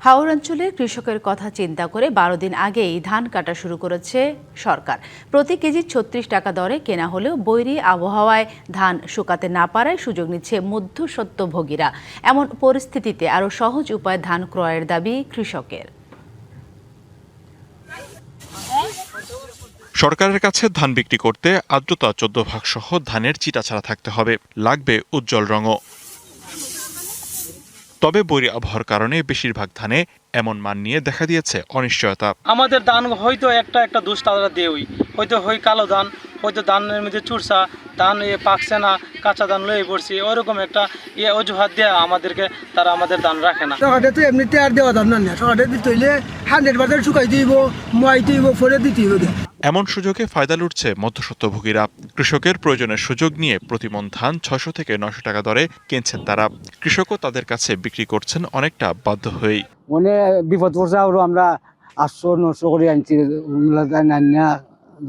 হাওড়াঞ্চলের কৃষকের কথা চিন্তা করে 12 দিন আগেই ধান কাটা শুরু করেছে সরকার। প্রতি কেজি 36 টাকা দরে কেনা হলেও বৈরী আবহাওয়ায় ধান শুকাতে না পারায় সুযোগ নিচ্ছে মধ্যস্বত্বভোগীরা। এমন পরিস্থিতিতে আরও সহজ উপায়ে ধান ক্রয়ের দাবি কৃষকের। সরকারের কাছে ধান বিক্রি করতে আর্দ্রতা 14% সহ ধানের চিটা ছাড়া থাকতে হবে, লাগবে উজ্জ্বল রঙও। তবে বৈরী আবহাওয়ার কারণে বেশিরভাগ ধানে এমন মান নিয়ে দেখা দিয়েছে অনিশ্চয়তা। আমাদের ধান হয়তো একটা দোষ তারা দেওই, হয়তো কালো ধান, হয়তো ধানের মধ্যে চুরসা ধান পাকছে না, কাঁচা ধান লয়ে পড়ছি, ওইরকম একটা অজুহাত দেওয়া আমাদেরকে, তারা আমাদের ধান রাখে না। সকালে তো এমনিতে আর দেওয়া ধান না, সকালে দিতে হইলে 100% শুকাই দিব, মই দিব, ফলে দিতে হবে। এমন সুযোগে ফায়দা লুটছে মধ্যস্বত্বভোগীরা। কৃষকের প্রয়োজনের সুযোগ নিয়ে প্রতিমণ ধান 600 থেকে 900 টাকা দরে কিনছেন তারা। কৃষকও তাদের কাছে বিক্রি করছেন অনেকটা বাধ্য হয়েই। মনে বিপদ পড়ছে, আরো আমরা 800-900 করে আনছি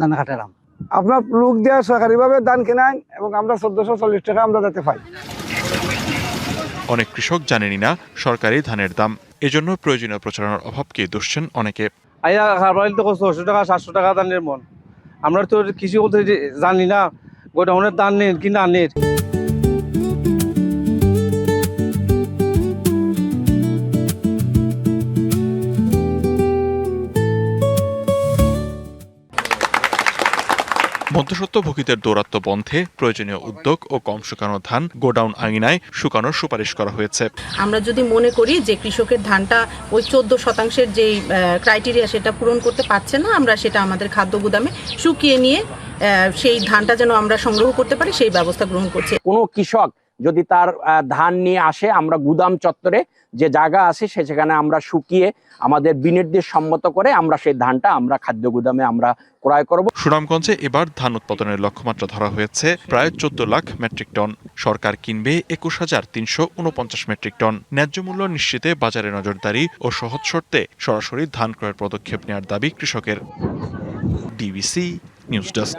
ধান কাটালাম। আপনার লোক দেওয়া সরকারিভাবে ধান কেনায় এবং আমরা 1440 টাকা আমরা যাতে পাই। অনেক কৃষক জানেনই না সরকারি ধানের দাম, এজন্য প্রয়োজনীয় প্রচারণার অভাবকে দুষছেন অনেকে। আইয়া খাবার তো 600 টাকা 700 টাকা ধানের মন, আমরা তো কৃষি করতে জানি না গোডাউনের ধান নেই কি না নেই। মধ্যস্বত্বভোগীদের দৌরাত্ম্য বন্ধে প্রয়োজনীয় উদ্যোগ ও কম শুকানো ধান গোডাউন আঙিনায় শুকানোর সুপারিশ করা হয়েছে। আমরা যদি মনে করি যে কৃষকের ধানটা ওই 14% যে ক্রাইটেরিয়া সেটা পূরণ করতে পারছে না, আমরা সেটা আমাদের খাদ্য গুদামে শুকিয়ে নিয়ে সেই ধানটা যেন আমরা সংগ্রহ করতে পারি সেই ব্যবস্থা গ্রহণ করছে। কোনো কৃষক যদি তার ধান নিয়ে আসে, আমরা গুদাম চত্বরে যে জায়গা আছে সেখানে আমরা শুকিয়ে আমাদের বিনির্দেশ সম্মত করে আমরা সেই ধানটা আমরা খাদ্য গুদামে আমরা ক্রয় করব। সুনামগঞ্জে এবার ধান উৎপাদনের লক্ষ্যমাত্রা ধরা হয়েছে প্রায় 14 লাখ মেট্রিক টন। সরকার কিনবে 21,349 মেট্রিক টন। ন্যায্য মূল্য নিশ্চিতে বাজারে নজরদারি ও সহজ শর্তে সরাসরি ধান ক্রয়ের পদক্ষেপ নেওয়ার দাবি কৃষকের। DBC news desk.